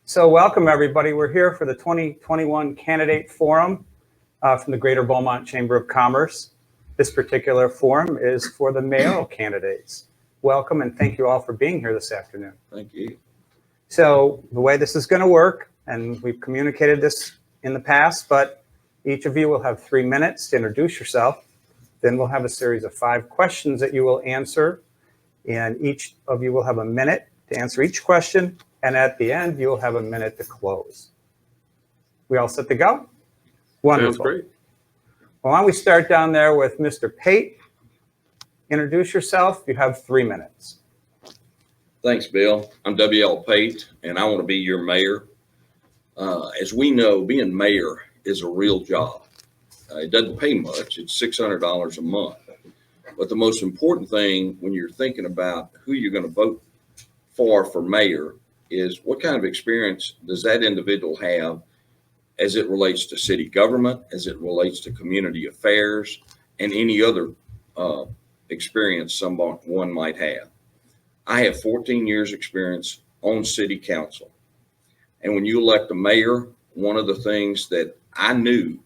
So welcome, everybody. We're here for the 2021 Candidate Forum from the Greater Beaumont Chamber of Commerce. This particular forum is for the mayoral candidates. Welcome, and thank you all for being here this afternoon. Thank you. So the way this is going to work, and we've communicated this in the past, but each of you will have 3 minutes to introduce yourself. Then we'll have a series of 5 questions that you will answer, and each of you will have a minute to answer each question. And at the end, you'll have a minute to close. We all set to go? Wonderful. Sounds great. Well, why don't we start down there with Mr. Pate. Introduce yourself. You have 3 minutes. Thanks, Bill. I'm W.L. Pate, and I want to be your mayor. As we know, being mayor is a real job. It doesn't pay much. It's $600 a month. But the most important thing when you're thinking about who you're going to vote for mayor is what kind of experience does that individual have as it relates to city government, as it relates to community affairs, and any other experience someone might have. I have 14 years experience on city council. And when you elect a mayor, one of the things that I knew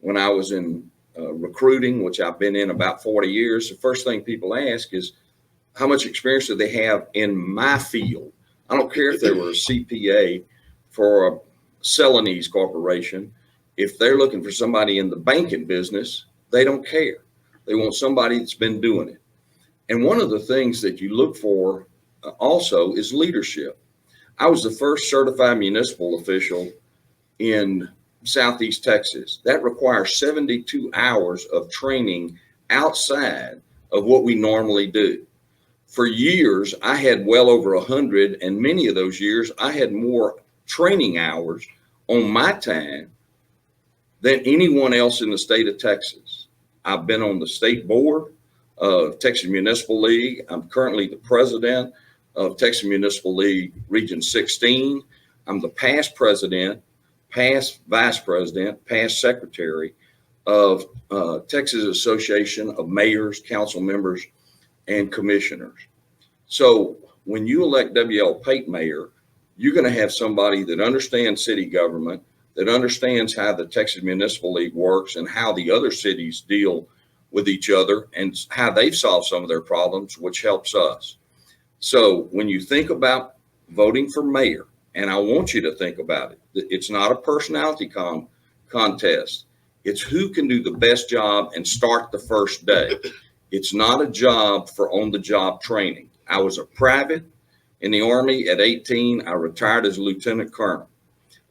when I was in recruiting, which I've been in about 40 years, the first thing people ask is, how much experience do they have in my field? I don't care if they were a CPA for a Celanese corporation. If they're looking for somebody in the banking business, they don't care. They want somebody that's been doing it. And one of the things that you look for also is leadership. I was the first certified municipal official in Southeast Texas. That requires 72 hours of training outside of what we normally do. For years, I had well over 100, and many of those years, I had more training hours on my time than anyone else in the state of Texas. I've been on the state board of Texas Municipal League. I'm currently the president of Texas Municipal League Region 16. I'm the past president, past vice president, past secretary of Texas Association of Mayors, Council Members, and Commissioners. So when you elect W.L. Pate mayor, you're going to have somebody that understands city government, that understands how the Texas Municipal League works and how the other cities deal with each other and how they've solved some of their problems, which helps us. So when you think about voting for mayor, and I want you to think about it, it's not a personality contest. It's who can do the best job and start the first day. It's not a job for on-the-job training. I was a private in the Army at 18. I retired as a lieutenant colonel.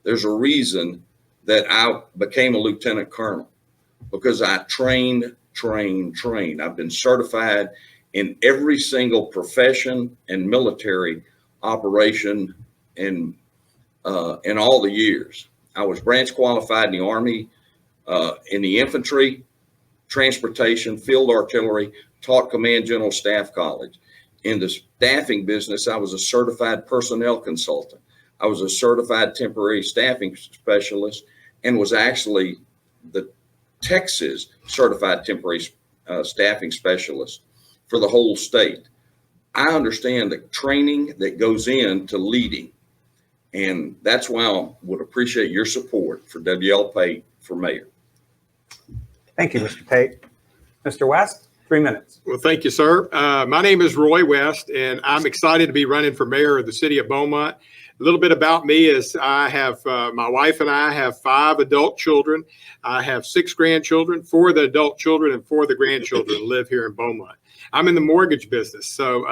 There's a reason that I became a lieutenant colonel, because I trained. I've been certified in every single profession and military operation in all the years. I was branch qualified in the Army, in the infantry, transportation, field artillery, taught Command General Staff College. In the staffing business, I was a certified personnel consultant. I was a certified temporary staffing specialist and was actually the Texas certified temporary staffing specialist for the whole state. I understand the training that goes into leading, and that's why I would appreciate your support for W.L. Pate for mayor. Thank you, Mr. Pate. Mr. West, 3 minutes. Well, thank you, sir. My name is Roy West, and I'm excited to be running for mayor of the city of Beaumont. A little bit about me is I have, my wife and I have 5 adult children. I have 6 grandchildren. 4 of the adult children and 4 of the grandchildren live here in Beaumont. I'm in the mortgage business, so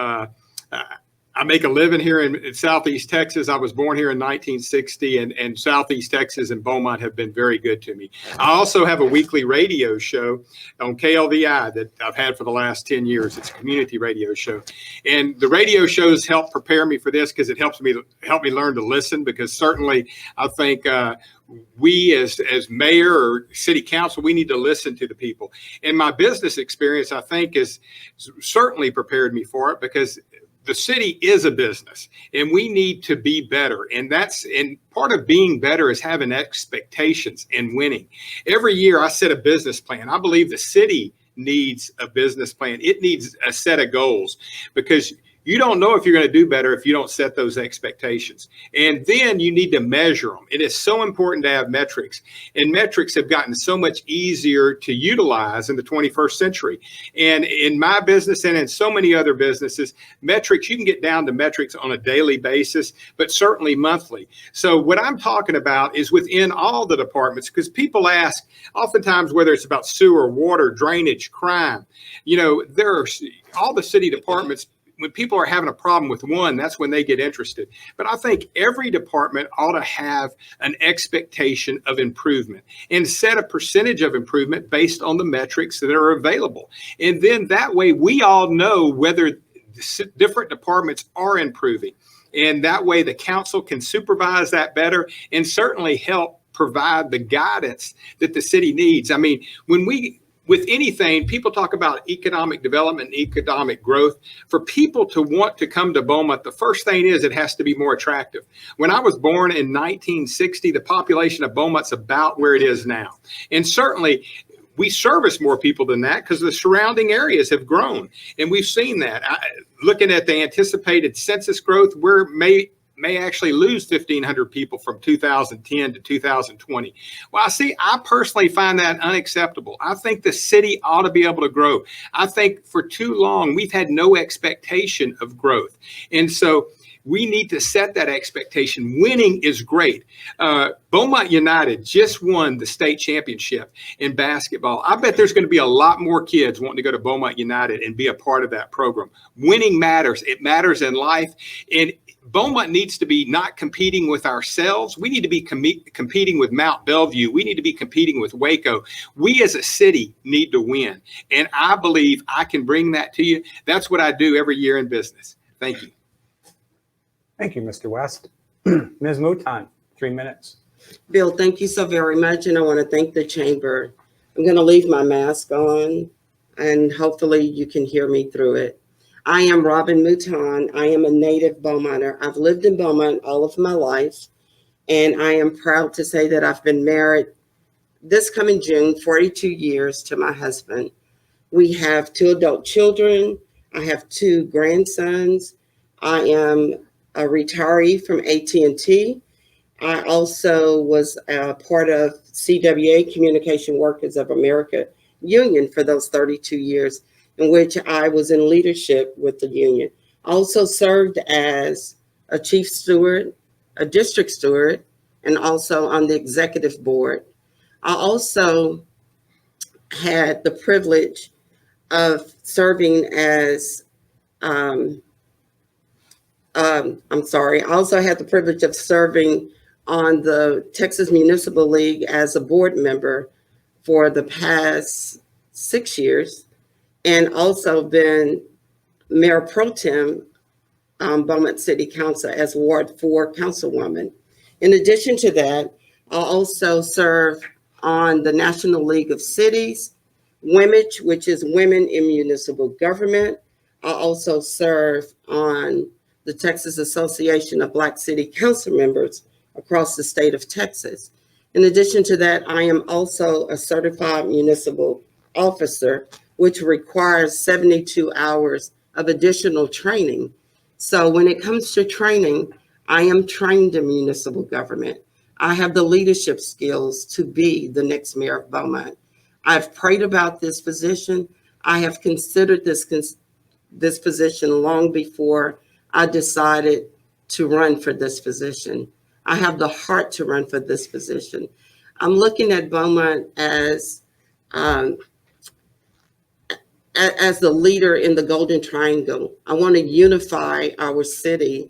I make a living here in Southeast Texas. I was born here in 1960, and Southeast Texas and Beaumont have been very good to me. I also have a weekly radio show on KLVI that I've had for the last 10 years. It's a community radio show. And the radio shows help prepare me for this because it help me learn to listen, because certainly I think we as mayor or city council, we need to listen to the people. And my business experience, I think, is certainly prepared me for it, because the city is a business and we need to be better. And part of being better is having expectations and winning. Every year I set a business plan. I believe the city needs a business plan. It needs a set of goals, because You don't know if you're going to do better if you don't set those expectations. And then you need to measure them. It is so important to have metrics. And metrics have gotten so much easier to utilize in the 21st century. And in my business and in so many other businesses, metrics, you can get down to metrics on a daily basis, but certainly monthly. So what I'm talking about is within all the departments, because people ask oftentimes whether it's about sewer, water, drainage, crime. You know, there are all the city departments. When people are having a problem with one, that's when they get interested. But I think every department ought to have an expectation of improvement and set a percentage of improvement based on the metrics that are available. And then that way we all know whether different departments are improving. And that way the council can supervise that better and certainly help provide the guidance that the city needs. I mean, with anything, people talk about economic development and economic growth. For people to want to come to Beaumont, the first thing is it has to be more attractive. When I was born in 1960, the population of Beaumont's about where it is now. And certainly, we service more people than that because the surrounding areas have grown. And we've seen that. Looking at the anticipated census growth, we're may actually lose 1,500 people from 2010 to 2020. Well, I personally find that unacceptable. I think the city ought to be able to grow. I think for too long, we've had no expectation of growth. And so we need to set that expectation. Winning is great. Beaumont United just won the state championship in basketball. I bet there's going to be a lot more kids wanting to go to Beaumont United and be a part of that program. Winning matters. It matters in life. And Beaumont needs to be not competing with ourselves. We need to be competing with Mount Bellevue. We need to be competing with Waco. We as a city need to win. And I believe I can bring that to you. That's what I do every year in business. Thank you. Thank you, Mr. West. Ms. Mouton, 3 minutes. Bill, thank you so very much. And I want to thank the chamber. I'm going to leave my mask on and hopefully you can hear me through it. I am Robin Mouton. I am a native Beaumonter. I've lived in Beaumont all of my life, and I am proud to say that I've been married this coming June, 42 years to my husband. We have 2 adult children. I have 2 grandsons. I am a retiree from AT&T. I also was a part of CWA, Communication Workers of America Union, for those 32 years. In which I was in leadership with the union. I also served as a chief steward, a district steward, and also on the executive board. I also had the privilege of serving as, I also had the privilege of serving on the Texas Municipal League as a board member for the past 6 years. And also been Mayor Pro Tem Beaumont City Council as Ward 4 Councilwoman. In addition to that, I also serve on the National League of Cities, WIMAGE, which is Women in Municipal Government. I also serve on the Texas Association of Black City Council Members across the state of Texas. In addition to that, I am also a certified municipal officer, which requires 72 hours of additional training. So when it comes to training, I am trained in municipal government. I have the leadership skills to be the next mayor of Beaumont. I've prayed about this position. I have considered this position long before I decided to run for this position. I have the heart to run for this position. I'm looking at Beaumont as the leader in the Golden Triangle. I want to unify our city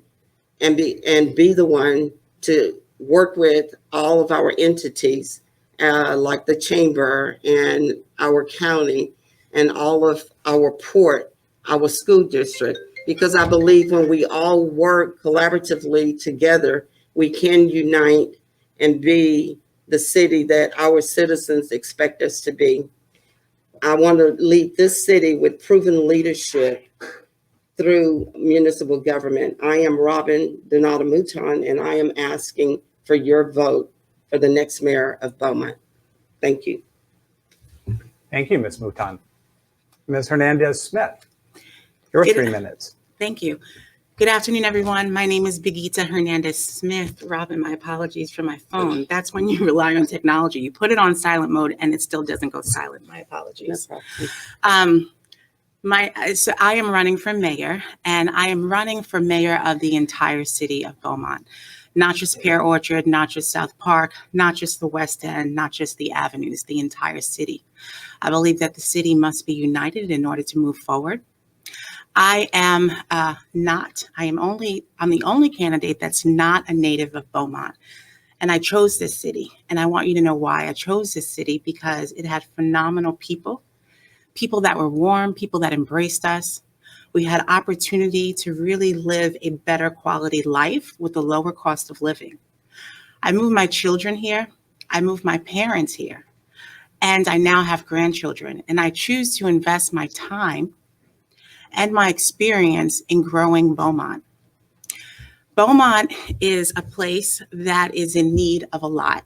and be the one to work with all of our entities, like the chamber and our county and all of our port, our school district, because I believe when we all work collaboratively together, we can unite and be the city that our citizens expect us to be. I want to lead this city with proven leadership through municipal government. I am Robin Donata Mouton, and I am asking for your vote for the next mayor of Beaumont. Thank you. Thank you, Ms. Mouton. Ms. Hernandez-Smith, your 3 minutes. Thank you. Good afternoon, everyone. My name is Bigita Hernandez Smith. Robin, my apologies for my phone. That's when you rely on technology. You put it on silent mode and it still doesn't go silent. My apologies. No problem. So I am running for mayor, and I am running for mayor of the entire city of Beaumont. Not just Pear Orchard, not just South Park, not just the West End, not just the avenues, the entire city. I believe that the city must be united in order to move forward. I'm the only candidate that's not a native of Beaumont. And I chose this city. And I want you to know why I chose this city, because it had phenomenal people that were warm, people that embraced us. We had opportunity to really live a better quality life with a lower cost of living. I moved my children here. I moved my parents here. And I now have grandchildren. And I choose to invest my time and my experience in growing Beaumont. Beaumont is a place that is in need of a lot.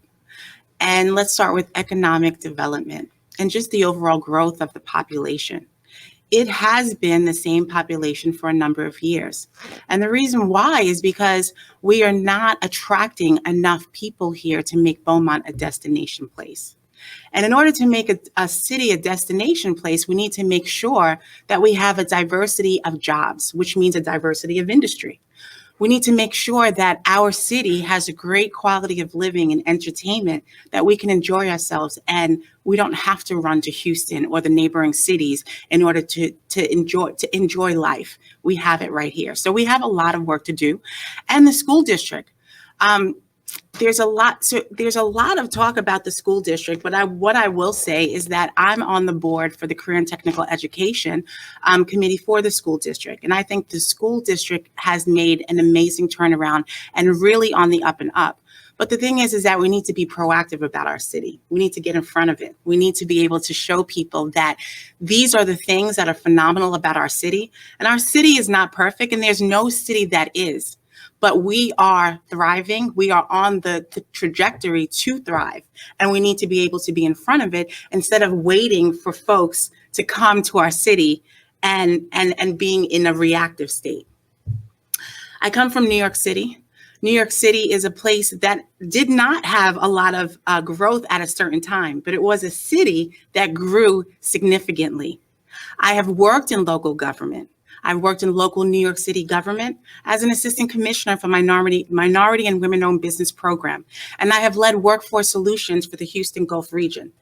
And let's start with economic development and just the overall growth of the population. It has been the same population for a number of years. And the reason why is because we are not attracting enough people here to make Beaumont a destination place. And in order to make a city a destination place, we need to make sure that we have a diversity of jobs, which means a diversity of industry. We need to make sure that our city has a great quality of living and entertainment, that we can enjoy ourselves and we don't have to run to Houston or the neighboring cities in order to enjoy life. We have it right here. So we have a lot of work to do. And the school district. There's a lot of talk about the school district, but what I will say is that I'm on the board for the Career and Technical Education Committee for the school district. And I think the school district has made an amazing turnaround and really on the up and up. But the thing is that we need to be proactive about our city. We need to get in front of it. We need to be able to show people that these are the things that are phenomenal about our city. And our city is not perfect, and there's no city that is. But we are thriving. We are on the trajectory to thrive. And we need to be able to be in front of it instead of waiting for folks to come to our city and being in a reactive state. I come from New York City. New York City is a place that did not have a lot of growth at a certain time, but it was a city that grew significantly. I have worked in local government. I've worked in local New York City government as an assistant commissioner for minority and women-owned business program. And I have led workforce solutions for the Houston Gulf region.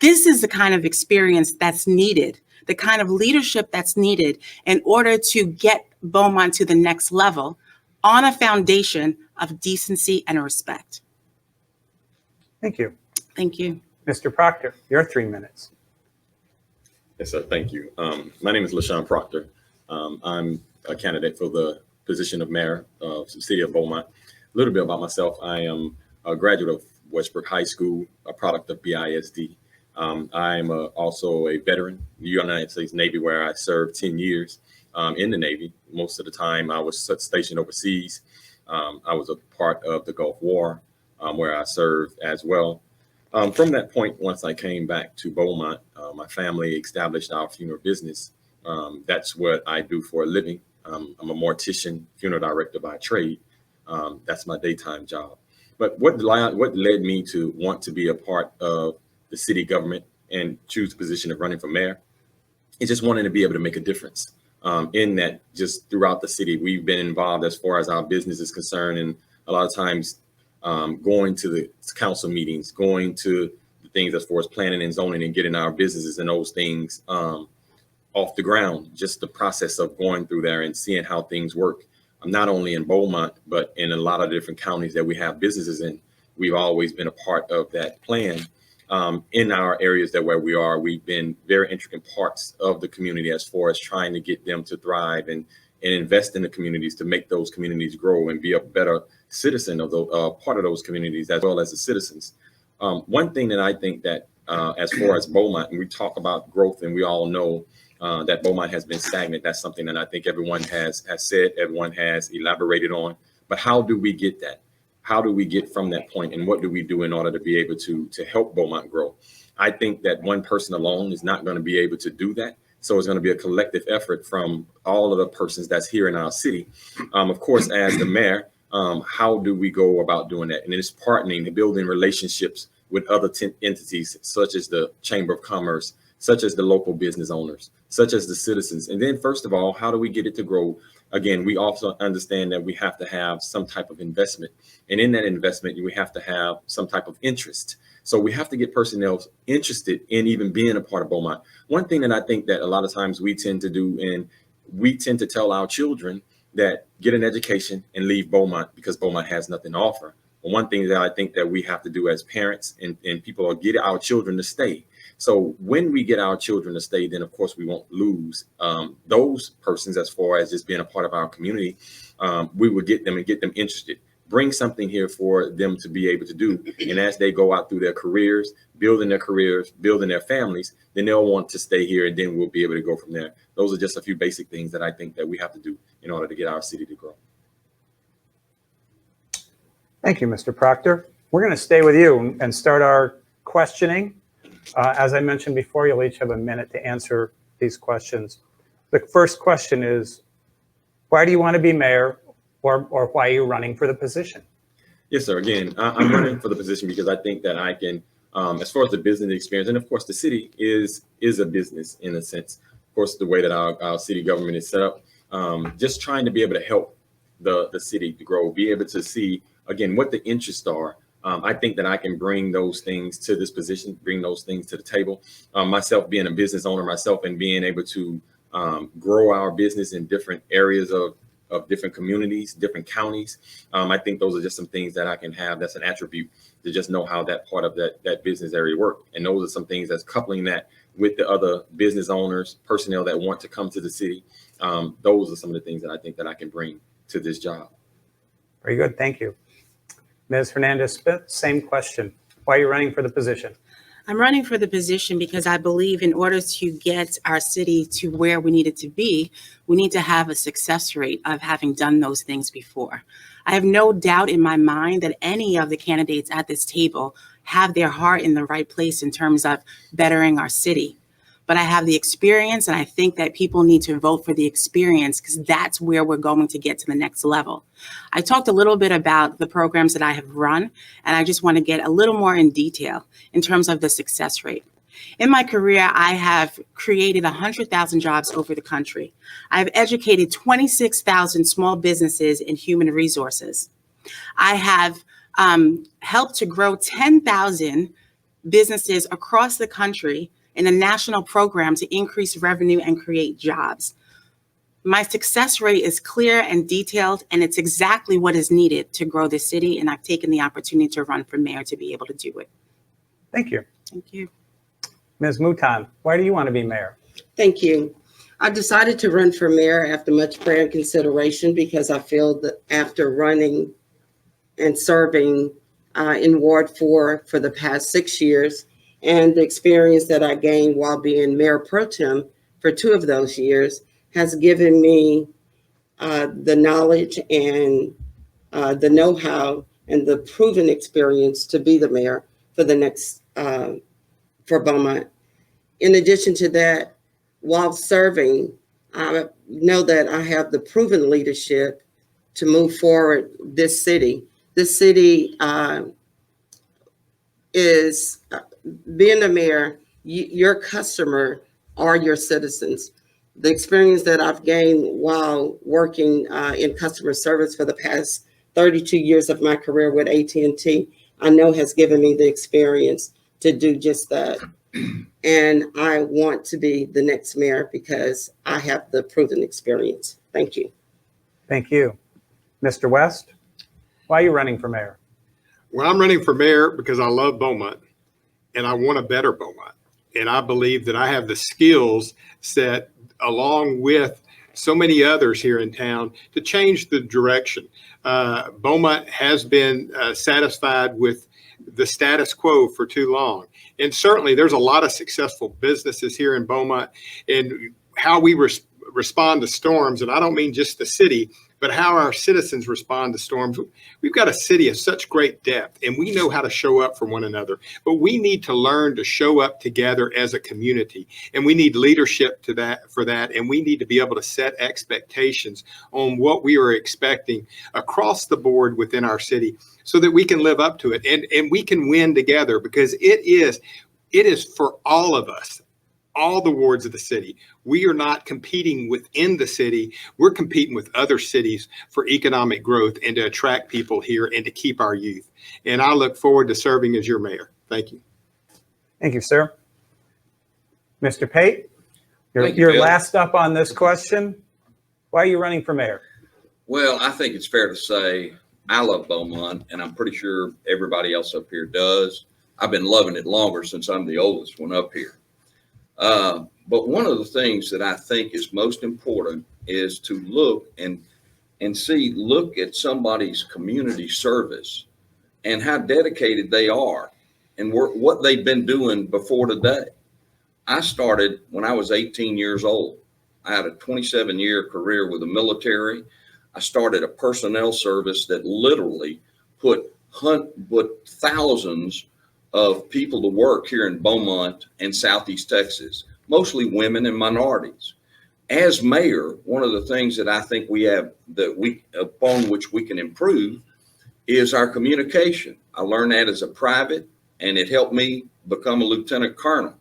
This is the kind of experience that's needed, the kind of leadership that's needed in order to get Beaumont to the next level on a foundation of decency and respect. Thank you. Thank you. Mr. Proctor, your 3 minutes. Yes, sir. Thank you. My name is Lashawn Proctor. I'm a candidate for the position of mayor of the city of Beaumont. A little bit about myself. I am a graduate of Westbrook High School, a product of BISD. I'm also a veteran, the United States Navy, where I served 10 years in the Navy. Most of the time I was stationed overseas. I was a part of the Gulf War, where I served as well. From that point, once I came back to Beaumont, my family established our funeral business. That's what I do for a living. I'm a mortician, funeral director by trade. That's my daytime job. But what led me to want to be a part of the city government and choose the position of running for mayor is just wanting to be able to make a difference. In that, just throughout the city, we've been involved as far as our business is concerned, and a lot of times going to the council meetings, going to the things as far as planning and zoning and getting our businesses and those things off the ground. Just the process of going through there and seeing how things work, not only in Beaumont, but in a lot of different counties that we have businesses in. We've always been a part of that plan. In our areas where we are, we've been very intricate parts of the community as far as trying to get them to thrive and invest in the communities to make those communities grow and be a better citizen of the part of those communities as well as the citizens. One thing that I think that as far as Beaumont, and we talk about growth, and we all know that Beaumont has been stagnant. That's something that I think everyone has said, everyone has elaborated on. But how do we get that? How do we get from that point, and what do we do in order to be able to help Beaumont grow? I think that one person alone is not going to be able to do that. So it's going to be a collective effort from all of the persons that's here in our city. Of course, as the mayor, how do we go about doing that? And it's partnering and building relationships with other entities, such as the Chamber of Commerce, such as the local business owners, such as the citizens. And then first of all, how do we get it to grow? Again, we also understand that we have to have some type of investment. And in that investment, we have to have some type of interest. So we have to get personnel interested in even being a part of Beaumont. One thing that I think that a lot of times we tend to do, and we tend to tell our children that get an education and leave Beaumont because Beaumont has nothing to offer. But one thing that I think that we have to do as parents and people are get our children to stay. So when we get our children to stay, then of course we won't lose those persons as far as just being a part of our community. We will get them and get them interested. Bring something here for them to be able to do. And as they go out through their careers, building their families, then they'll want to stay here, and then we'll be able to go from there. Those are just a few basic things that I think that we have to do in order to get our city to grow. Thank you, Mr. Proctor. We're going to stay with you and start our questioning. As I mentioned before, you'll each have a minute to answer these questions. The first question is, why do you want to be mayor, or why are you running for the position? Yes, sir. Again, I'm running for the position because I think that I can, as far as the business experience, and of course the city is a business in a sense. Of course, the way that our city government is set up, just trying to be able to help the city to grow, be able to see, again, what the interests are. I think that I can bring those things to this position, bring those things to the table. Myself being a business owner myself and being able to grow our business in different areas of different communities, different counties. I think those are just some things that I can have. That's an attribute to just know how that part of that business area work. And those are some things that's coupling that with the other business owners, personnel that want to come to the city. Those are some of the things that I think that I can bring to this job. Very good. Thank you. Ms. Hernandez-Smith, same question. Why are you running for the position? I'm running for the position because I believe in order to get our city to where we need it to be, we need to have a success rate of having done those things before. I have no doubt in my mind that any of the candidates at this table have their heart in the right place in terms of bettering our city. But I have the experience, and I think that people need to vote for the experience because that's where we're going to get to the next level. I talked a little bit about the programs that I have run, and I just want to get a little more in detail in terms of the success rate. In my career, I have created 100,000 jobs over the country. I've educated 26,000 small businesses in human resources. I have helped to grow 10,000 businesses across the country in a national program to increase revenue and create jobs. My success rate is clear and detailed, and it's exactly what is needed to grow the city, and I've taken the opportunity to run for mayor to be able to do it. Thank you. Thank you. Ms. Mouton, why do you want to be mayor? Thank you. I decided to run for mayor after much prayer and consideration because I feel that after running and serving in Ward 4 for the past 6 years, and the experience that I gained while being mayor pro tem for 2 of those years has given me the knowledge and the know-how and the proven experience to be the mayor for the next, for Beaumont. In addition to that, while serving, I know that I have the proven leadership to move forward this city. This city is, being a mayor, your customer are your citizens. The experience that I've gained while working in customer service for the past 32 years of my career with AT&T, I know has given me the experience to do just that. And I want to be the next mayor because I have the proven experience. Thank you. Thank you. Mr. West, why are you running for mayor? Well, I'm running for mayor because I love Beaumont and I want to better Beaumont. And I believe that I have the skills set along with so many others here in town to change the direction. Beaumont has been satisfied with the status quo for too long. And certainly there's a lot of successful businesses here in Beaumont, and how we respond to storms. And I don't mean just the city, but how our citizens respond to storms. We've got a city of such great depth, and we know how to show up for one another, but we need to learn to show up together as a community, and we need leadership for that, and we need to be able to set expectations on what we are expecting across the board within our city so that we can live up to it, and we can win together, because it is for all of us, all the wards of the city. We are not competing within the city. We're competing with other cities for economic growth and to attract people here and to keep our youth. And I look forward to serving as your mayor. Thank you. Thank you, sir. Mr. Pate, Thank you, you're Bill. last up on this question. Why are you running for mayor? Well, I think it's fair to say I love Beaumont, and I'm pretty sure everybody else up here does. I've been loving it longer since I'm the oldest one up here. But one of the things that I think is most important is to look at somebody's community service and how dedicated they are and what they've been doing before today. I started when I was 18 years old. I had a 27-year career with the military. I started a personnel service that literally put thousands of people to work here in Beaumont and Southeast Texas, mostly women and minorities. As mayor, one of the things that I think we have upon which we can improve is our communication. I learned that as a private, and it helped me become a lieutenant colonel,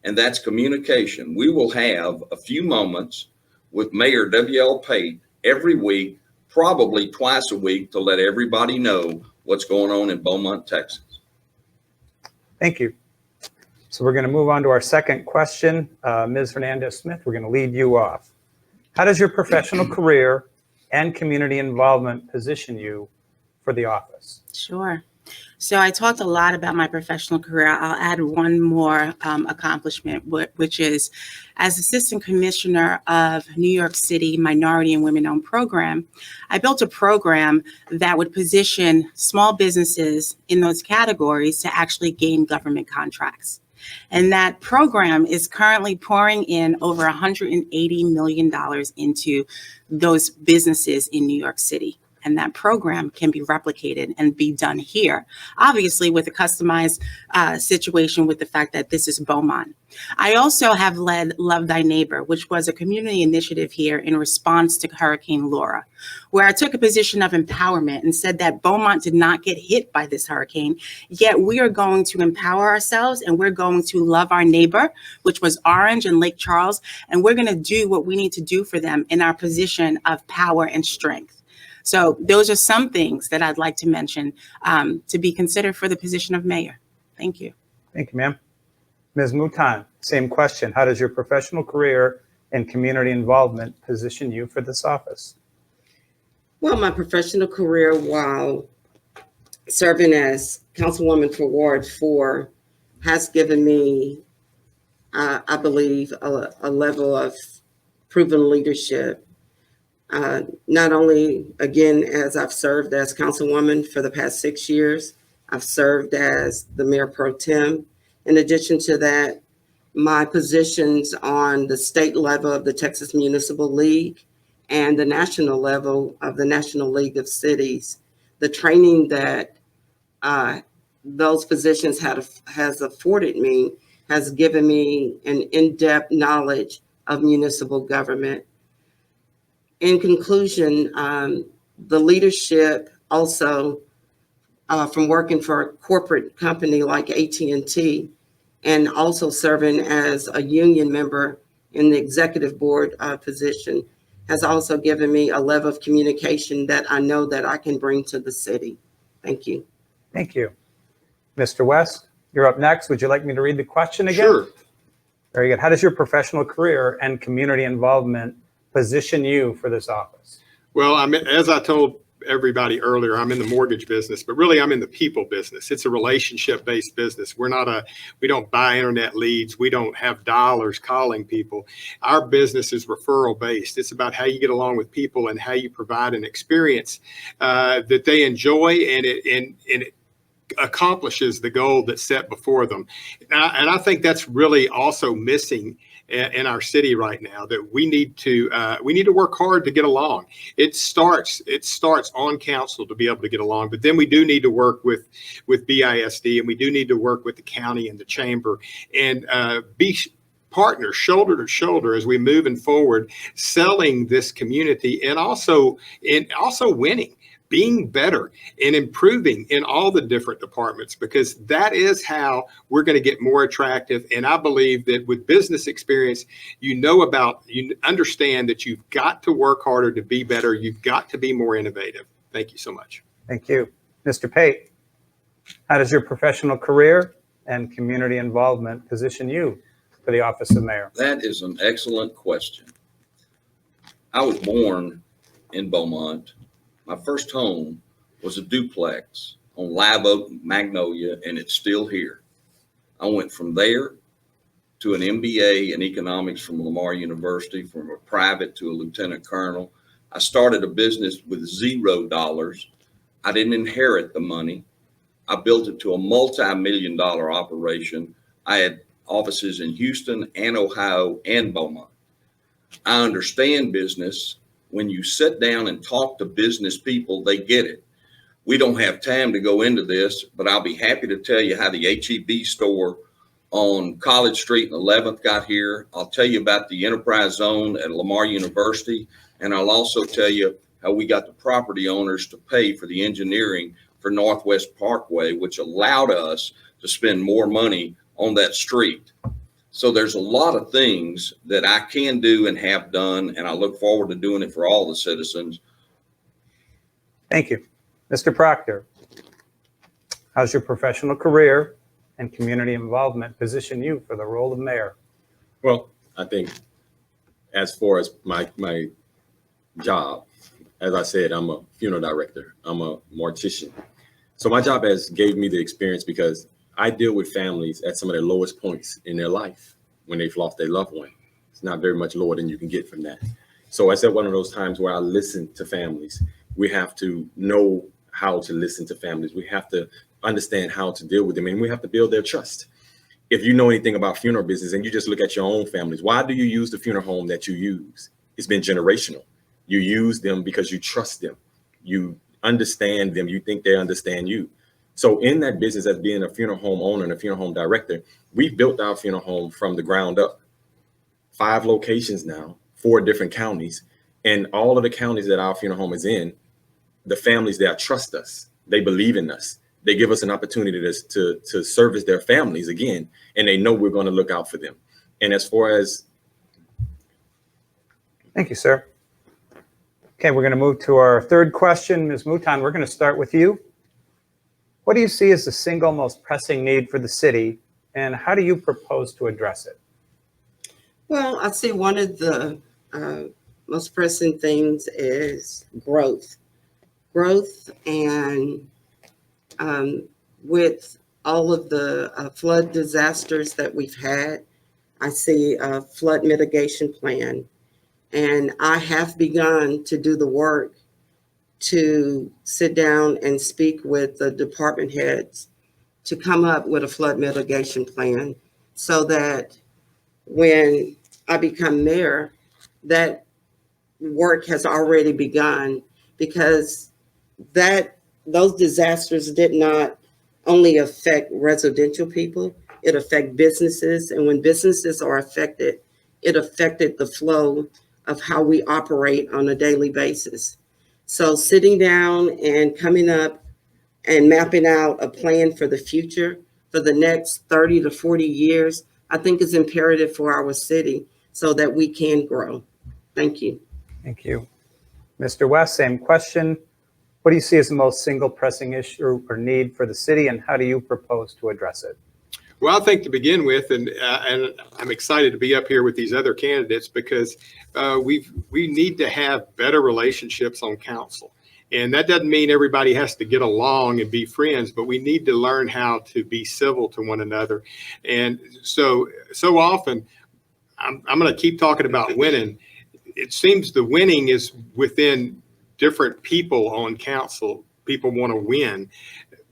and that's communication. We will have a few moments with Mayor W.L. Pate every week, probably twice a week, to let everybody know what's going on in Beaumont, Texas. Thank you. So we're going to move on to our second question. Ms. Hernandez-Smith, we're going to lead you off. How does your professional career and community involvement position you for the office? Sure. So I talked a lot about my professional career. I'll add one more accomplishment, which is as Assistant Commissioner of New York City Minority and Women-Owned Program, I built a program that would position small businesses in those categories to actually gain government contracts. And that program is currently pouring in over $180 million into those businesses in New York City. And that program can be replicated and be done here, obviously with a customized situation with the fact that this is Beaumont. I also have led Love Thy Neighbor, which was a community initiative here in response to Hurricane Laura, where I took a position of empowerment and said that Beaumont did not get hit by this hurricane, yet we are going to empower ourselves and we're going to love our neighbor, which was Orange and Lake Charles, and we're going to do what we need to do for them in our position of power and strength. So those are some things that I'd like to mention to be considered for the position of mayor. Thank you. Thank you, ma'am. Ms. Mouton, same question. How does your professional career and community involvement position you for this office? Well, my professional career while serving as Councilwoman for Ward 4 has given me, I believe, a level of proven leadership. Not only, again, as I've served as Councilwoman for the past 6 years, I've served as the Mayor Pro Tem. In addition to that, my positions on the state level of the Texas Municipal League and the national level of the National League of Cities, the training that those positions has afforded me has given me an in-depth knowledge of municipal government. In conclusion, the leadership also from working for a corporate company like AT&T and also serving as a union member in the executive board position has also given me a level of communication that I know that I can bring to the city. Thank you. Thank you. Mr. West, you're up next. Would you like me to read the question again? Sure. Very good. How does your professional career and community involvement position you for this office? Well, as I told everybody earlier, I'm in the mortgage business, but really I'm in the people business. It's a relationship-based business. We don't buy internet leads. We don't have dollars calling people. Our business is referral-based. It's about how you get along with people and how you provide an experience that they enjoy, and it accomplishes the goal that's set before them. And I think that's really also missing in our city right now that we need to work hard to get along. It starts on council to be able to get along, but then we do need to work with BISD, and we do need to work with the county and the chamber, and be partners shoulder to shoulder as we moving forward, selling this community, and also winning, being better and improving in all the different departments, because that is how we're going to get more attractive. And I believe that with business experience, you understand that you've got to work harder to be better. You've got to be more innovative. Thank you so much. Thank you. Mr. Pate, how does your professional career and community involvement position you for the office of mayor? That is an excellent question. I was born in Beaumont. My first home was a duplex on Live Oak, Magnolia, and it's still here. I went from there to an MBA in economics from Lamar University, from a private to a lieutenant colonel. I started a business with $0. I didn't inherit the money. I built it to a multi-million-dollar operation. I had offices in Houston and Ohio and Beaumont. I understand business. When you sit down and talk to business people, they get it. We don't have time to go into this, but I'll be happy to tell you how the HEB store on College Street and 11th got here. I'll tell you about the enterprise zone at Lamar University, and I'll also tell you how we got the property owners to pay for the engineering for Northwest Parkway, which allowed us to spend more money on that street. So there's a lot of things that I can do and have done, and I look forward to doing it for all the citizens. Thank you. Mr. Proctor, how's your professional career and community involvement position you for the role of mayor? Well, I think as far as my job, as I said, I'm a funeral director. I'm a mortician. So my job has gave me the experience because I deal with families at some of their lowest points in their life when they've lost their loved one. It's not very much lower than you can get from that. So I said one of those times where I listen to families. We have to know how to listen to families. We have to understand how to deal with them, and we have to build their trust. If you know anything about funeral business and you just look at your own families, why do you use the funeral home that you use? It's been generational. You use them because you trust them. You understand them. You think they understand you. So in that business, as being a funeral home owner and a funeral home director, we've built our funeral home from the ground up. 5 locations now, 4 different counties, and all of the counties that our funeral home is in, the families there trust us. They believe in us. They give us an opportunity to service their families again, and they know we're going to look out for them. And as far as... Thank you, sir. Okay, we're going to move to our third question. Ms. Mouton, we're going to start with you. What do you see as the single most pressing need for the city, and how do you propose to address it? Well, I see one of the most pressing things is growth. Growth, and with all of the flood disasters that we've had, I see a flood mitigation plan. And I have begun to do the work to sit down and speak with the department heads to come up with a flood mitigation plan so that when I become mayor, that work has already begun, because those disasters did not only affect residential people, it affected businesses. And when businesses are affected, it affected the flow of how we operate on a daily basis. So sitting down and coming up and mapping out a plan for the future, for the next 30 to 40 years, I think is imperative for our city so that we can grow. Thank you. Thank you. Mr. West, same question. What do you see as the most single pressing issue or need for the city, and how do you propose to address it? Well, I think to begin with, and I'm excited to be up here with these other candidates, because we need to have better relationships on council. And that doesn't mean everybody has to get along and be friends, but we need to learn how to be civil to one another. And so often, I'm going to keep talking about winning. It seems the winning is within different people on council. People want to win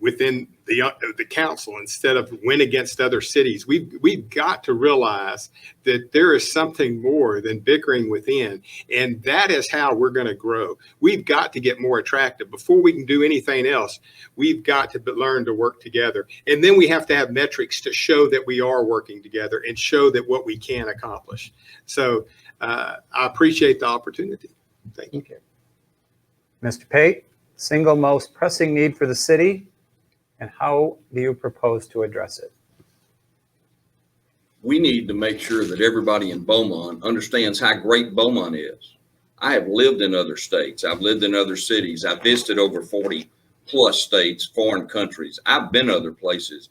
within the council instead of win against other cities. We've got to realize that there is something more than bickering within, and that is how we're going to grow. We've got to get more attractive. Before we can do anything else, we've got to learn to work together. And then we have to have metrics to show that we are working together and show that what we can accomplish. So I appreciate the opportunity. Thank you. Thank you. Mr. Pate, single most pressing need for the city, and how do you propose to address it? We need to make sure that everybody in Beaumont understands how great Beaumont is. I have lived in other states. I've lived in other cities. I've visited over 40 plus states, foreign countries. I've been other places.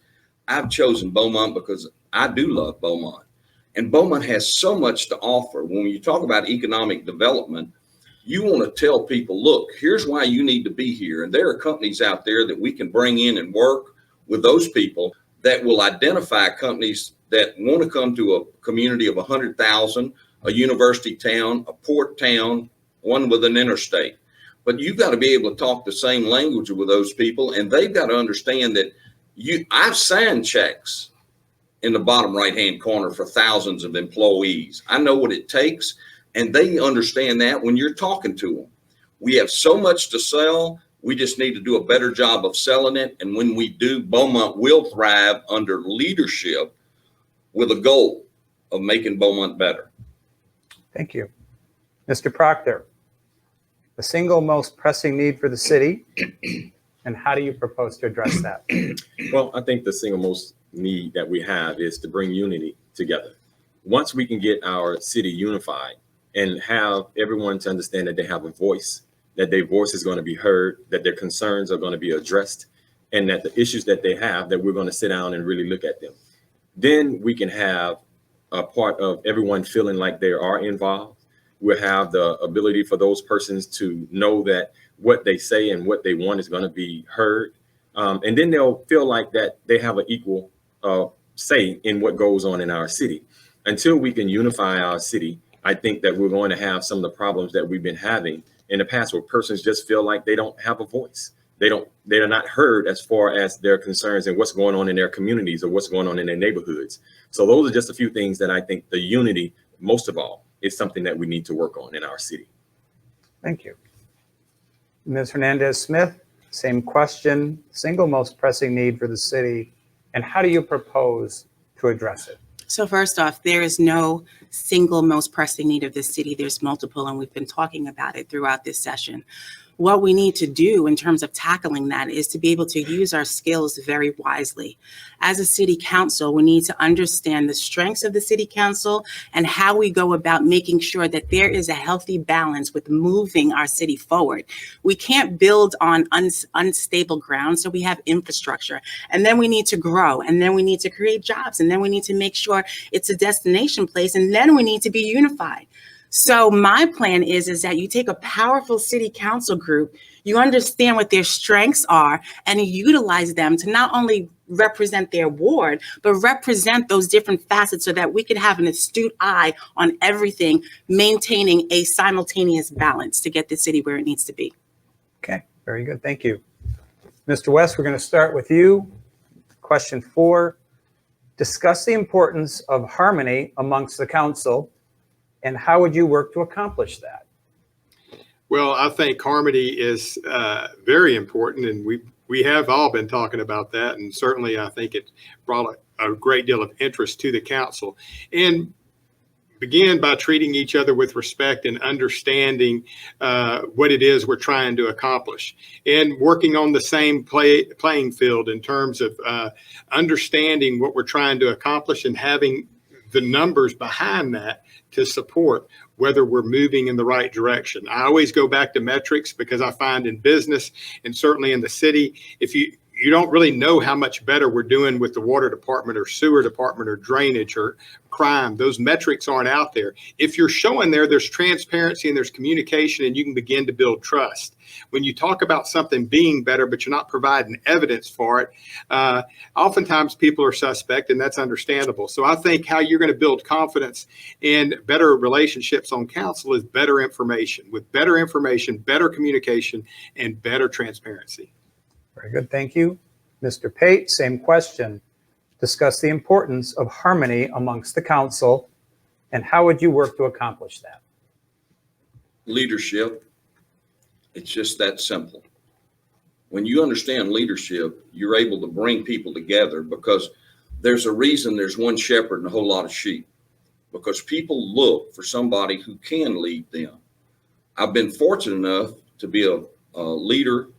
I've chosen Beaumont because I do love Beaumont. And Beaumont has so much to offer. When you talk about economic development, you want to tell people, look, here's why you need to be here. And there are companies out there that we can bring in and work with those people that will identify companies that want to come to a community of 100,000, a university town, a port town, one with an interstate. But you've got to be able to talk the same language with those people. And they've got to understand that I've signed checks in the bottom right-hand corner for thousands of employees. I know what it takes. And they understand that when you're talking to them. We have so much to sell. We just need to do a better job of selling it. And when we do, Beaumont will thrive under leadership with a goal of making Beaumont better. Thank you. Mr. Proctor, the single most pressing need for the city, and how do you propose to address that? Well, I think the single most need that we have is to bring unity together. Once we can get our city unified and have everyone to understand that they have a voice, that their voice is going to be heard, that their concerns are going to be addressed, and that the issues that they have, that we're going to sit down and really look at them. Then we can have a part of everyone feeling like they are involved. We'll have the ability for those persons to know that what they say and what they want is going to be heard. And then they'll feel like that they have an equal say in what goes on in our city. Until we can unify our city, I think that we're going to have some of the problems that we've been having in the past, where persons just feel like they don't have a voice. They're not heard as far as their concerns and what's going on in their communities or what's going on in their neighborhoods. So those are just a few things that I think the unity, most of all, is something that we need to work on in our city. Thank you. Ms. Hernandez-Smith, same question, single most pressing need for the city, and how do you propose to address it? So first off, there is no single most pressing need of this city. There's multiple, and we've been talking about it throughout this session. What we need to do in terms of tackling that is to be able to use our skills very wisely. As a city council, we need to understand the strengths of the city council and how we go about making sure that there is a healthy balance with moving our city forward. We can't build on unstable ground, so we have infrastructure. And then we need to grow, and then we need to create jobs, and then we need to make sure it's a destination place, and then we need to be unified. So my plan is that you take a powerful city council group, you understand what their strengths are, and you utilize them to not only represent their ward, but represent those different facets so that we could have an astute eye on everything, maintaining a simultaneous balance to get the city where it needs to be. Okay, very good. Thank you. Mr. West, we're going to start with you. Question 4, discuss the importance of harmony amongst the council, and how would you work to accomplish that? Well, I think harmony is very important, and we have all been talking about that, and certainly I think it brought a great deal of interest to the council. And begin by treating each other with respect and understanding what it is we're trying to accomplish, and working on the same playing field in terms of understanding what we're trying to accomplish and having the numbers behind that to support whether we're moving in the right direction. I always go back to metrics because I find in business and certainly in the city, if you don't really know how much better we're doing with the water department or sewer department or drainage or crime, those metrics aren't out there. If you're showing there's transparency and there's communication, and you can begin to build trust. When you talk about something being better, but you're not providing evidence for it, oftentimes people are suspect, and that's understandable. So I think how you're going to build confidence and better relationships on council is better information. With better information, better communication, and better transparency. Very good. Thank you. Mr. Pate, same question. Discuss the importance of harmony amongst the council, and how would you work to accomplish that? Leadership, it's just that simple. When you understand leadership, you're able to bring people together, because there's a reason there's one shepherd and a whole lot of sheep, because people look for somebody who can lead them. I've been fortunate enough to be a leader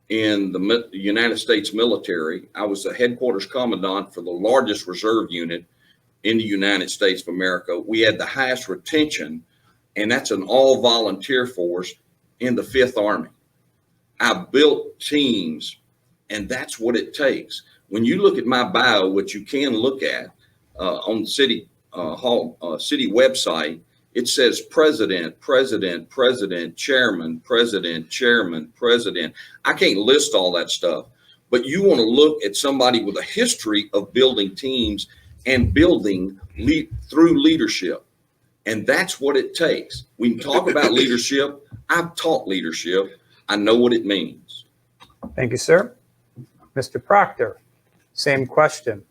in the United States military. I was the headquarters commandant for the largest reserve unit in the United States of America. We had the highest retention, and that's an all volunteer force in the 5th Army. I built teams, and that's what it takes. When you look at my bio, which you can look at on the city city website, it says president, president, president, chairman, president, chairman, president. I can't list all that stuff, but you want to look at somebody with a history of building teams and building through leadership. And that's what it takes. We can talk about leadership. I've taught leadership. I know what it means. Thank you, sir. Mr. Proctor, same question.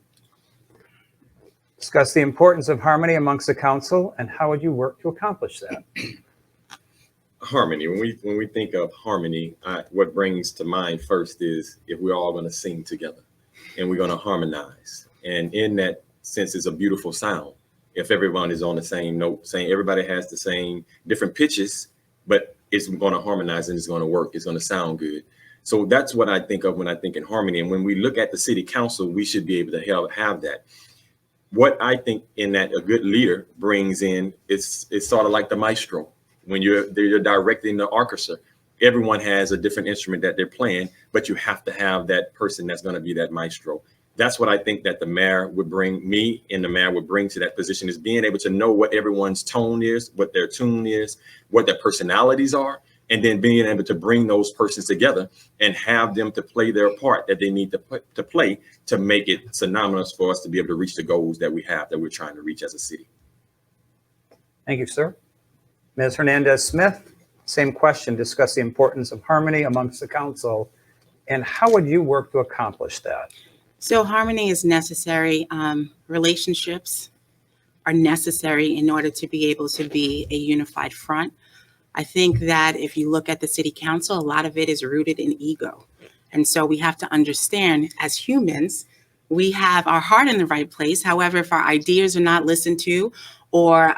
Discuss the importance of harmony amongst the council, and how would you work to accomplish that? Harmony. When we think of harmony, what brings to mind first is if we're all going to sing together and we're going to harmonize. And in that sense, it's a beautiful sound. If everyone is on the same note, saying everybody has the same different pitches, but it's going to harmonize and it's going to work. It's going to sound good. So that's what I think of when I think in harmony. And when we look at the city council, we should be able to have that. What I think in that a good leader brings in, it's sort of like the maestro. When you're directing the orchestra, everyone has a different instrument that they're playing, but you have to have that person that's going to be that maestro. That's what I think that the mayor would bring me and the mayor would bring to that position, is being able to know what everyone's tone is, what their tune is, what their personalities are, and then being able to bring those persons together and have them to play their part that they need to play to make it synonymous for us to be able to reach the goals that we have, that we're trying to reach as a city. Thank you, sir. Ms. Hernandez-Smith, same question. Discuss the importance of harmony amongst the council, and how would you work to accomplish that? So harmony is necessary. Relationships are necessary in order to be able to be a unified front. I think that if you look at the city council, a lot of it is rooted in ego. And so we have to understand, as humans, we have our heart in the right place. However, if our ideas are not listened to, or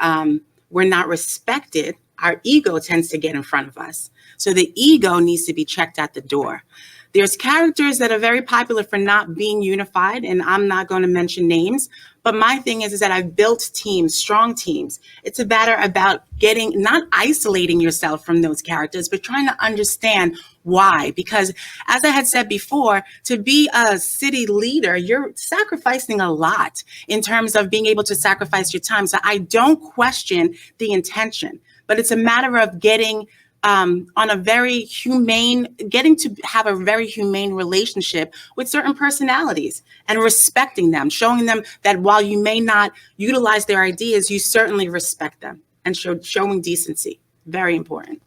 we're not respected, our ego tends to get in front of us. So the ego needs to be checked at the door. There's characters that are very popular for not being unified, and I'm not going to mention names, but my thing is that I've built teams, strong teams. It's a matter about not isolating yourself from those characters, but trying to understand why. Because as I had said before, to be a city leader, you're sacrificing a lot in terms of being able to sacrifice your time. So I don't question the intention, but it's a matter of getting to have a very humane relationship with certain personalities and respecting them, showing them that while you may not utilize their ideas, you certainly respect them, and showing decency. Very important.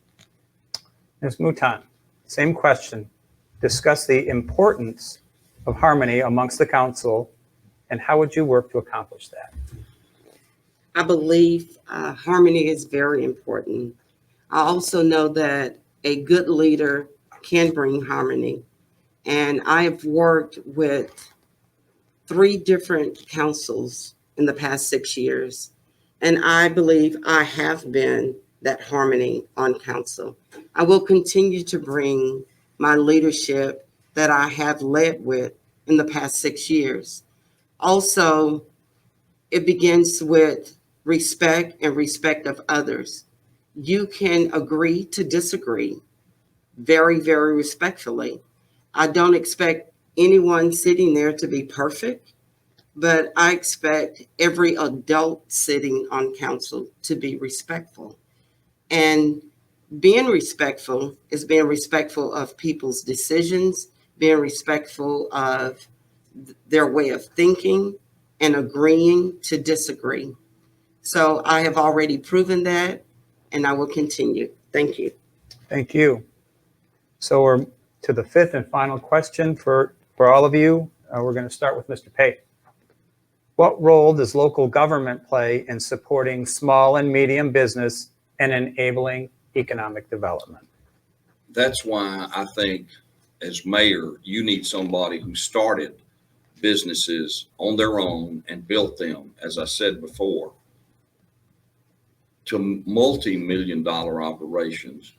Ms. Mouton, same question. Discuss the importance of harmony amongst the council, and how would you work to accomplish that? I believe harmony is very important. I also know that a good leader can bring harmony. And I have worked with 3 different councils in the past 6 years. And I believe I have been that harmony on council. I will continue to bring my leadership that I have led with in the past 6 years. Also, it begins with respect and respect of others. You can agree to disagree very, very respectfully. I don't expect anyone sitting there to be perfect, but I expect every adult sitting on council to be respectful. And being respectful is being respectful of people's decisions, being respectful of their way of thinking, and agreeing to disagree. So I have already proven that, and I will continue. Thank you. Thank you. So we're to the 5th and final question for For all of you, we're going to start with Mr. Pate. What role does local government play in supporting small and medium business and enabling economic development? That's why I think as mayor, you need somebody who started businesses on their own and built them, as I said before, to multi-million-dollar operations,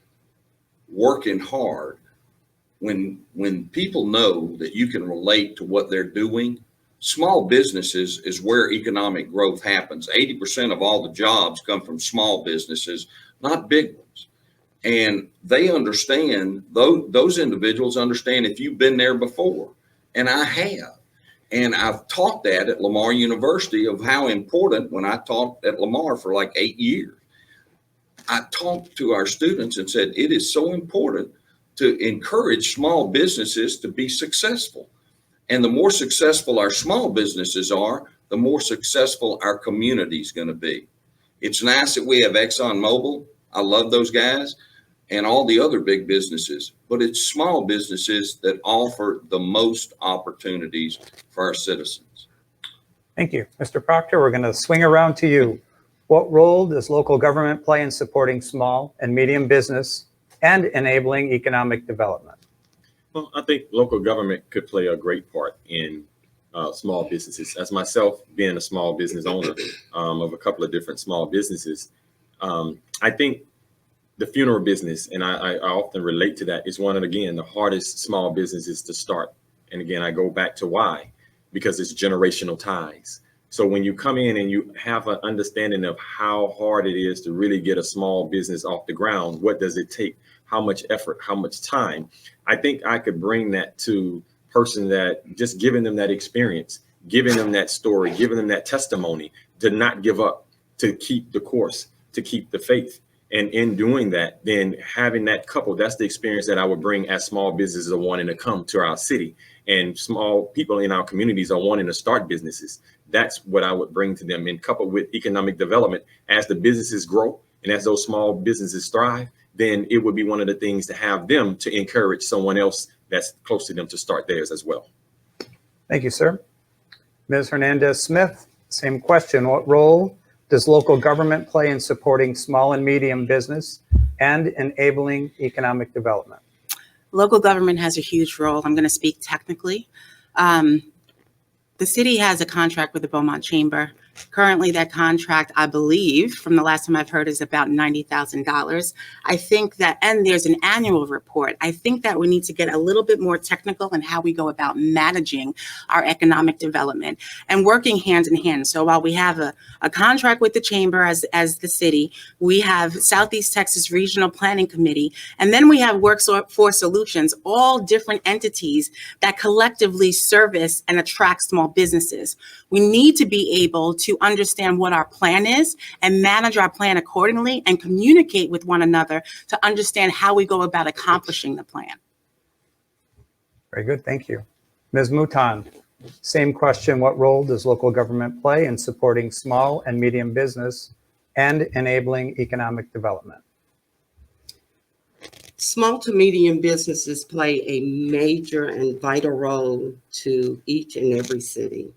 working hard. When people know that you can relate to what they're doing, small businesses is where economic growth happens. 80% of all the jobs come from small businesses, not big ones. And they understand, those individuals understand if you've been there before, and I have. And I've taught that at Lamar University of how important, when I taught at Lamar for like 8 years, I talked to our students and said, it is so important to encourage small businesses to be successful. And the more successful our small businesses are, the more successful our community is going to be. It's nice that we have ExxonMobil. I love those guys and all the other big businesses, but it's small businesses that offer the most opportunities for our citizens. Thank you. Mr. Proctor, we're going to swing around to you. What role does local government play in supporting small and medium business and enabling economic development? Well, I think local government could play a great part in small businesses. As myself, being a small business owner of a couple of different small businesses, I think the funeral business, and I often relate to that, is one of, again, the hardest small businesses to start. And again, I go back to why, because it's generational ties. So when you come in and you have an understanding of how hard it is to really get a small business off the ground, what does it take? How much effort, how much time? I think I could bring that to person that just giving them that experience, giving them that story, giving them that testimony to not give up, to keep the course, to keep the faith. And in doing that, then having that couple, that's the experience that I would bring as small businesses are wanting to come to our city, and small people in our communities are wanting to start businesses. That's what I would bring to them, and coupled with economic development. As the businesses grow and as those small businesses thrive, then it would be one of the things to have them to encourage someone else that's close to them to start theirs as well. Thank you, sir. Ms. Hernandez-Smith, same question. What role does local government play in supporting small and medium business and enabling economic development? Local government has a huge role. I'm going to speak technically. The city has a contract with the Beaumont Chamber. Currently, that contract, I believe, from the last time I've heard, is about $90,000. I think that, and there's an annual report. I think that we need to get a little bit more technical in how we go about managing our economic development and working hand in hand. So while we have a contract with the chamber as the city, we have Southeast Texas Regional Planning Committee, and then we have Workforce Solutions, all different entities that collectively service and attract small businesses. We need to be able to understand what our plan is and manage our plan accordingly and communicate with one another to understand how we go about accomplishing the plan. Very good. Thank you. Ms. Mouton, same question. What role does local government play in supporting small and medium business and enabling economic development? Small to medium businesses play a major and vital role to each and every city.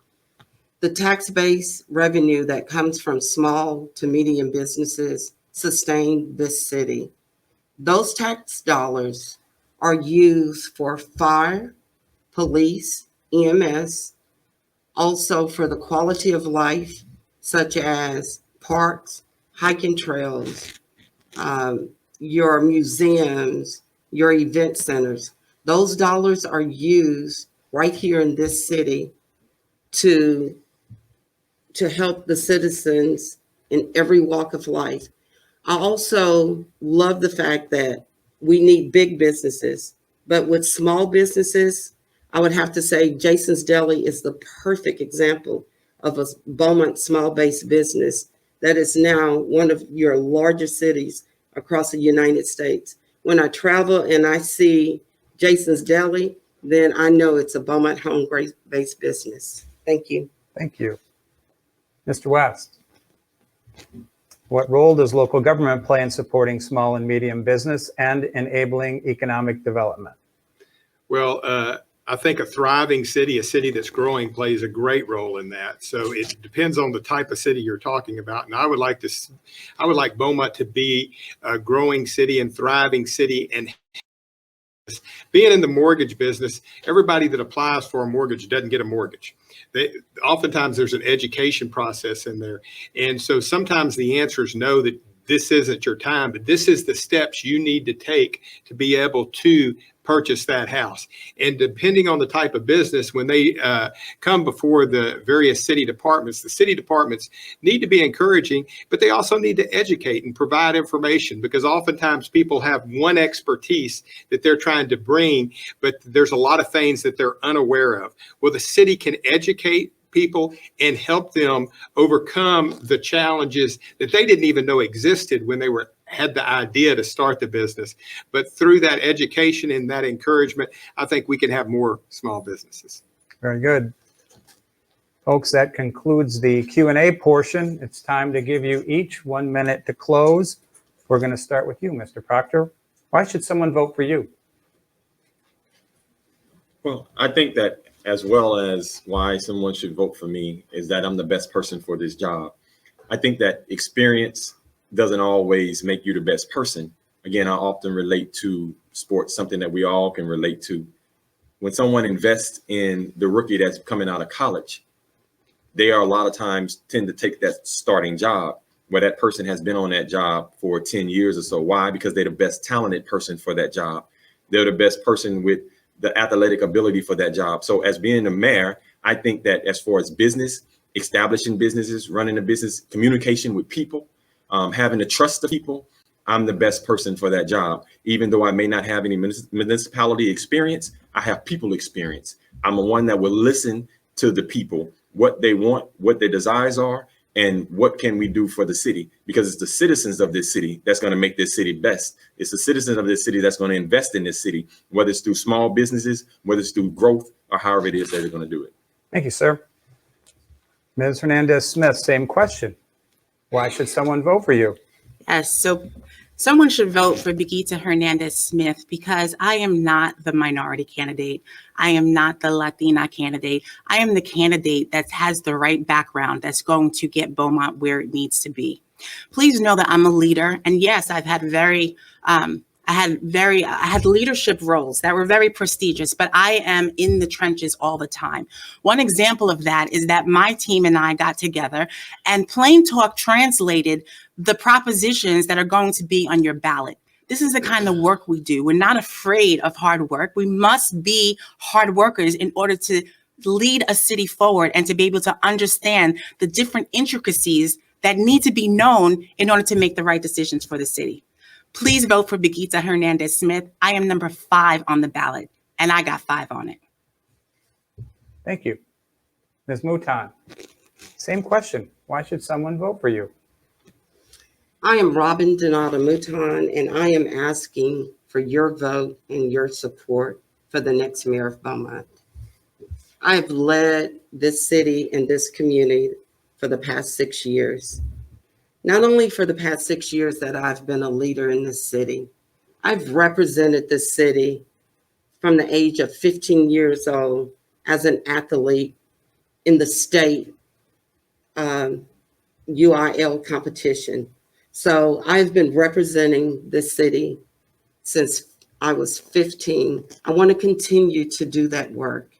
The tax-based revenue that comes from small to medium businesses sustain this city. Those tax dollars are used for fire, police, EMS, also for the quality of life, such as parks, hiking trails, your museums, your event centers. Those dollars are used right here in this city to help the citizens in every walk of life. I also love the fact that we need big businesses, but with small businesses, I would have to say Jason's Deli is the perfect example of a Beaumont small-based business that is now one of your largest cities across the United States. When I travel and I see Jason's Deli, then I know it's a Beaumont home-based business. Thank you. Thank you. Mr. West, what role does local government play in supporting small and medium business and enabling economic development? Well, I think a thriving city, a city that's growing, plays a great role in that. So it depends on the type of city you're talking about. And I would like Beaumont to be a growing city and thriving city. And being in the mortgage business, everybody that applies for a mortgage doesn't get a mortgage. Oftentimes there's an education process in there. And so sometimes the answer is no, that this isn't your time, but this is the steps you need to take to be able to purchase that house. And depending on the type of business, when they come before the various city departments, the city departments need to be encouraging, but they also need to educate and provide information, because oftentimes people have one expertise that they're trying to bring, but there's a lot of things that they're unaware of. Well, the city can educate people and help them overcome the challenges that they didn't even know existed when they had the idea to start the business. But through that education and that encouragement, I think we can have more small businesses. Very good. Folks, that concludes the Q&A portion. It's time to give you each 1 minute to close. We're going to start with you, Mr. Proctor. Why should someone vote for you? Well, I think that as well as why someone should vote for me is that I'm the best person for this job. I think that experience doesn't always make you the best person. Again, I often relate to sports, something that we all can relate to. When someone invests in the rookie that's coming out of college, they are a lot of times tend to take that starting job where that person has been on that job for 10 years or so. Why? Because they're the best talented person for that job. They're the best person with the athletic ability for that job. So as being the mayor, I think that as far as business, establishing businesses, running a business, communication with people, having the trust of people, I'm the best person for that job. Even though I may not have any municipality experience, I have people experience. I'm the one that will listen to the people, what they want, what their desires are, and what can we do for the city? Because it's the citizens of this city that's going to make this city best. It's the citizens of this city that's going to invest in this city, whether it's through small businesses, whether it's through growth, or however it is that they're going to do it. Thank you, sir. Ms. Hernandez-Smith, same question. Why should someone vote for you? Yes, so someone should vote for Birgitta Hernandez-Smith because I am not the minority candidate. I am not the Latina candidate. I am the candidate that has the right background that's going to get Beaumont where it needs to be. Please know that I'm a leader, and yes, I've had I had leadership roles that were very prestigious, but I am in the trenches all the time. One example of that is that my team and I got together and plain talk translated the propositions that are going to be on your ballot. This is the kind of work we do. We're not afraid of hard work. We must be hard workers in order to lead a city forward and to be able to understand the different intricacies that need to be known in order to make the right decisions for the city. Please vote for Birgitta Hernandez-Smith. I am number 5 on the ballot, and I got 5 on it. Thank you. Ms. Mouton, same question. Why should someone vote for you? I am Robin Donata Mouton, and I am asking for your vote and your support for the next mayor of Beaumont. I have led this city and this community for the past 6 years. Not only for the past 6 years that I've been a leader in this city, I've represented the city from the age of 15 years old as an athlete in the state UIL competition. So I've been representing this city since I was 15. I want to continue to do that work.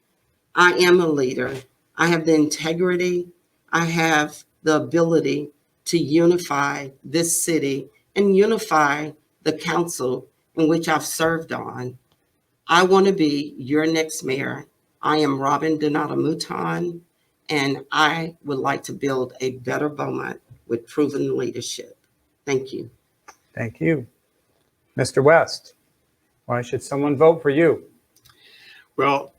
I am a leader. I have the integrity. I have the ability to unify this city and unify the council in which I've served on. I want to be your next mayor. I am Robin Donata Mouton, and I would like to build a better Beaumont with proven leadership. Thank you. Thank you. Mr. West, why should someone vote for you? Well,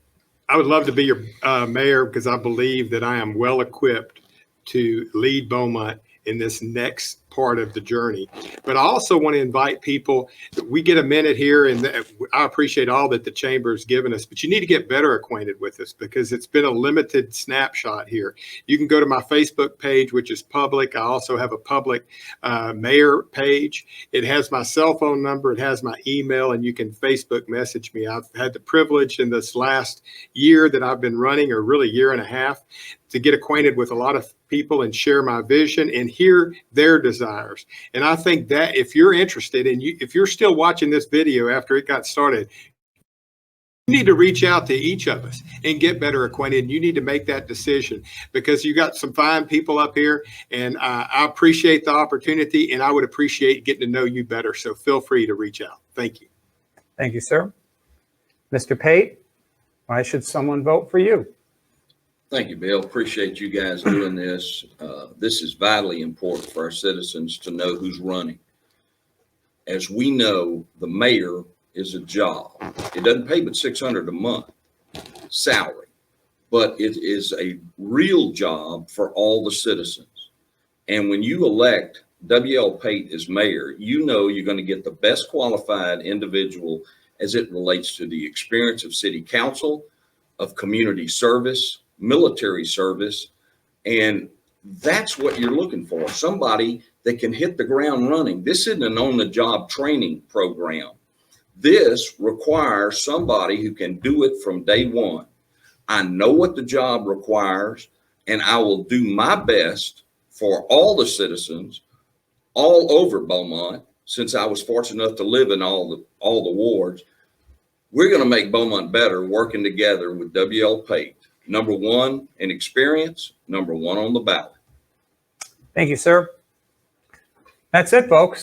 I would love to be your mayor because I believe that I am well equipped to lead Beaumont in this next part of the journey. But I also want to invite people, we get a minute here, and I appreciate all that the chamber has given us, but you need to get better acquainted with us because it's been a limited snapshot here. You can go to my Facebook page, which is public. I also have a public mayor page. It has my cell phone number, it has my email, and you can Facebook message me. I've had the privilege in this last year that I've been running, or really year and a half, to get acquainted with a lot of people and share my vision and hear their desires. And I think that if you're interested and if you're still watching this video after it got started, you need to reach out to each of us and get better acquainted. And you need to make that decision because you got some fine people up here, and I appreciate the opportunity, and I would appreciate getting to know you better. So feel free to reach out. Thank you. Thank you, sir. Mr. Pate, why should someone vote for you? Thank you, Bill. Appreciate you guys doing this. This is vitally important for our citizens to know who's running. As we know, the mayor is a job. It doesn't pay but $600 a month salary, but it is a real job for all the citizens. And when you elect W.L. Pate as mayor, you know you're going to get the best qualified individual as it relates to the experience of city council, of community service, military service, and that's what you're looking for. Somebody that can hit the ground running. This isn't an on-the-job training program. This requires somebody who can do it from day one. I know what the job requires, and I will do my best for all the citizens all over Beaumont, since I was fortunate enough to live in all the wards. We're going to make Beaumont better working together with W.L. Pate. Number one in experience, number one on the ballot. Thank you, sir. That's it, folks.